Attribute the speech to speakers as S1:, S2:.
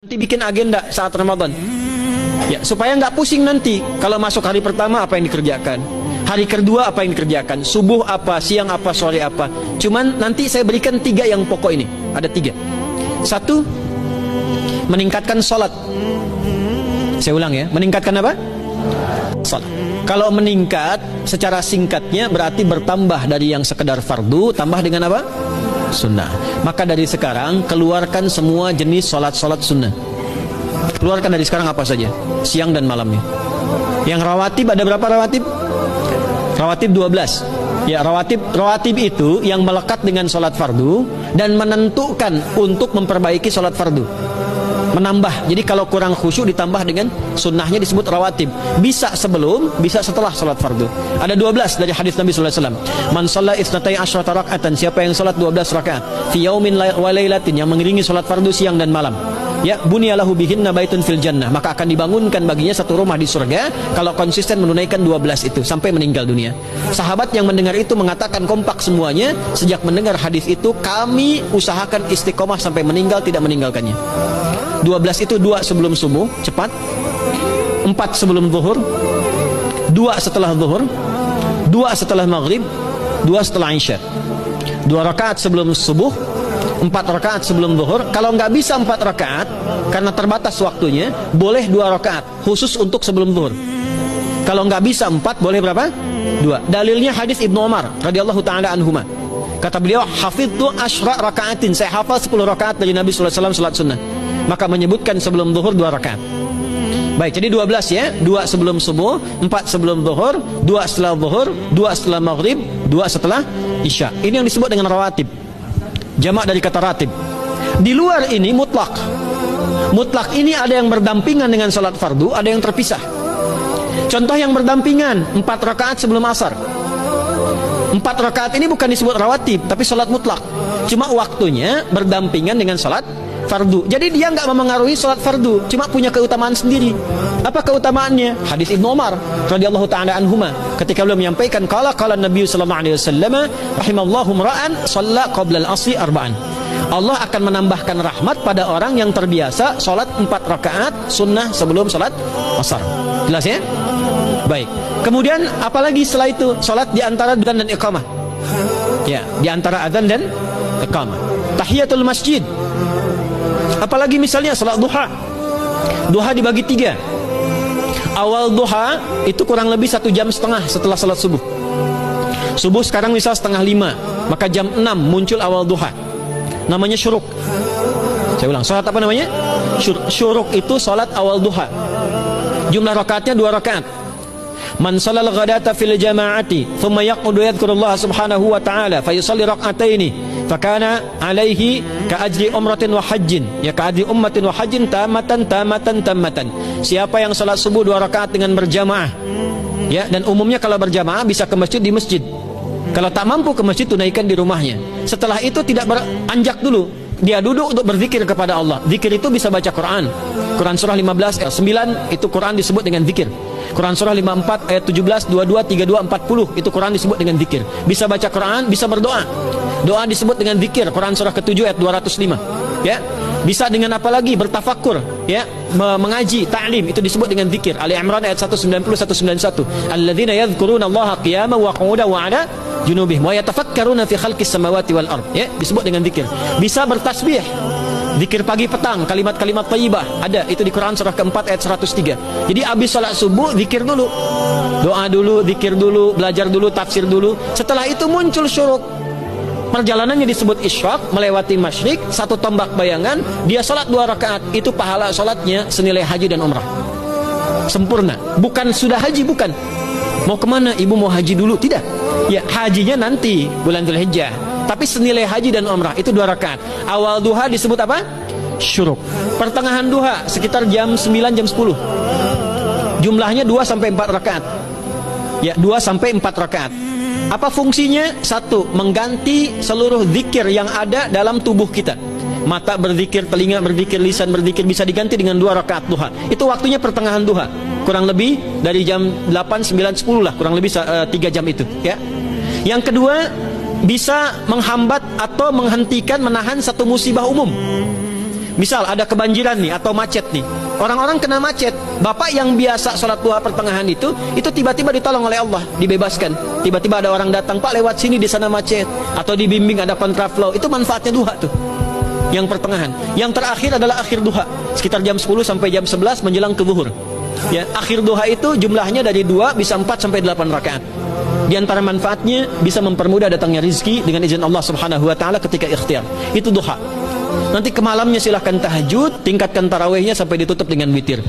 S1: Bikin agenda saat Ramadan, ya, supaya nggak pusing nanti kalau masuk hari pertama apa yang dikerjakan, hari kedua apa yang dikerjakan, subuh apa, siang apa, sore apa. Cuman nanti saya berikan 3 yang pokok ini. Ada 3. 1, meningkatkan sholat. Saya ulang ya, meningkatkan apa? Sholat. Kalau meningkat secara singkatnya berarti bertambah dari yang sekedar fardu, tambah dengan apa? Sunnah. Maka dari sekarang keluarkan semua jenis sholat-sholat sunnah. Keluarkan dari sekarang apa saja, siang dan malamnya. Yang rawatib, ada berapa rawatib? Rawatib 12. Ya, rawatib itu yang melekat dengan sholat fardu dan menentukan untuk memperbaiki sholat fardu, menambah. Jadi kalau kurang khusyuk ditambah dengan sunnahnya disebut rawatib. Bisa sebelum, bisa setelah sholat fardu. Ada 12 dari hadis Nabi sallallahu alaihi wasallam. Man shalla itsnatai asyrata raka'atan, siapa yang salat 12 rakaat fi yaumin wa lailatin, yang mengiringi salat fardu siang dan malam, ya, bunyalahu bihinna baitun fil jannah, maka akan dibangunkan baginya satu rumah di surga kalau konsisten menunaikan 12 itu sampai meninggal dunia. Sahabat yang mendengar itu mengatakan kompak semuanya, sejak mendengar hadis itu kami usahakan istiqomah sampai meninggal tidak meninggalkannya. 12 itu 2 sebelum subuh, cepat. 4 sebelum zuhur, 2 setelah zuhur, 2 setelah maghrib, 2 setelah isya. 2 rakaat sebelum subuh, 4 rakaat sebelum zuhur. Kalau nggak bisa 4 rakaat karena terbatas waktunya, boleh 2 rakaat khusus untuk sebelum zuhur. Kalau nggak bisa 4, boleh berapa? 2. Dalilnya hadis Ibnu Umar radhiyallahu taala anhuma. Kata beliau, hafidtu asyra rakaatin, saya hafal 10 rakaat dari Nabi sallallahu alaihi wasallam salat sunnah. Maka menyebutkan sebelum zuhur 2 rakaat. Baik, jadi 12 ya. 2 sebelum subuh, 4 sebelum zuhur, 2 setelah zuhur, 2 setelah maghrib, 2 setelah isya. Ini yang disebut dengan rawatib. Jamak dari kata ratib. Di luar ini mutlak. Mutlak ini ada yang berdampingan dengan salat fardu, ada yang terpisah. Contoh yang berdampingan, 4 rakaat sebelum asar. 4 rakaat ini bukan disebut rawatib, tapi salat mutlak. Cuma waktunya berdampingan dengan salat fardu. Jadi dia nggak memengaruhi salat fardu, cuma punya keutamaan sendiri. Apa keutamaannya? Hadis Ibnu Umar radhiyallahu taala anhuma, ketika beliau menyampaikan qala Nabi sallallahu alaihi wasallam, rahimallahu ra'an shalla qabla al-'asri arba'an. Allah akan menambahkan rahmat pada orang yang terbiasa salat 4 rakaat sunnah sebelum salat asar. Jelas ya? Baik. Kemudian apalagi setelah itu? Salat di antara adzan dan iqamah. Ya, di antara adzan dan iqamah. Tahiyatul masjid. Apalagi misalnya salat duha. Duha dibagi 3. Awal duha itu kurang lebih 1,5 jam setelah salat subuh. Subuh sekarang misal 4:30, maka jam 6 muncul awal duha. Namanya syuruk. Saya ulang, salat apa namanya? Syuruk itu salat awal duha. Jumlah rakaatnya 2 rakaat. Man shalal ghadata fil jama'ati thumma yaqudu yadhkurullah subhanahu wa ta'ala fa yusalli rak'ataini fakana alaihi ka ajri umratin wa hajjin, ya ka ajri ummatin wa hajjin tamatan. Siapa yang salat subuh 2 rakaat dengan berjamaah, ya, dan umumnya kalau berjamaah bisa ke masjid di masjid. Kalau tak mampu ke masjid, tunaikan di rumahnya. Setelah itu tidak beranjak dulu, dia duduk untuk berzikir kepada Allah. Zikir itu bisa baca Quran. Quran surah 15 ayat 9 itu Quran disebut dengan zikir. Quran surah 54 ayat 17, 22, 32, 40 itu Quran disebut dengan zikir. Bisa baca Quran, bisa berdoa. Doa disebut dengan zikir. Quran surah ke-7 ayat 205. Ya. Bisa dengan apa lagi? Bertafakur, ya, mengaji, ta'lim, itu disebut dengan zikir. Ali Imran ayat 190 191. Alladzina yadhkuruna Allaha qiyaman wa qu'udan wa 'ala junubihim wa yatafakkaruna fi khalqis samawati wal ard. Ya, disebut dengan zikir. Bisa bertasbih. Zikir pagi petang, kalimat-kalimat thayyibah ada itu di Quran surah ke-4 ayat 103. Jadi habis salat subuh zikir dulu. Doa dulu, zikir dulu, belajar dulu, tafsir dulu. Setelah itu muncul syuruk. Perjalanannya disebut isyraq, melewati masyrik, 1 tombak bayangan, dia salat 2 rakaat, itu pahala salatnya senilai haji dan umrah. Sempurna. Bukan sudah haji, bukan. Mau kemana? Ibu mau haji dulu? Tidak. Ya, hajinya nanti bulan Dzulhijjah. Tapi senilai haji dan umrah itu 2 rakaat. Awal duha disebut apa? Syuruk. Pertengahan duha sekitar jam 9 jam 10. Jumlahnya 2 sampai 4 rakaat. Ya, 2 sampai 4 rakaat. Apa fungsinya? 1, mengganti seluruh zikir yang ada dalam tubuh kita. Mata berzikir, telinga berzikir, lisan berzikir, bisa diganti dengan 2 rakaat duha. Itu waktunya pertengahan duha. Kurang lebih dari jam 8, 9, 10 lah, kurang lebih 3 jam itu, ya. Yang kedua, bisa menghambat atau menghentikan, menahan satu musibah umum. Misal ada kebanjiran nih atau macet nih. Orang-orang kena macet. Bapak yang biasa sholat duha pertengahan itu tiba-tiba ditolong oleh Allah, dibebaskan. Tiba-tiba ada orang datang, Pak lewat sini di sana macet. Atau dibimbing ada kontraflow. Itu manfaatnya duha tuh. Yang pertengahan. Yang terakhir adalah akhir duha. Sekitar jam 10 sampai jam 11 menjelang ke zuhur. Ya, akhir duha itu jumlahnya dari 2 bisa 4 sampai 8 rakaat. Di antara manfaatnya bisa mempermudah datangnya rizki dengan izin Allah Subhanahu wa taala ketika ikhtiar. Itu duha. Nanti ke malamnya silahkan tahajud, tingkatkan tarawihnya sampai ditutup dengan witir.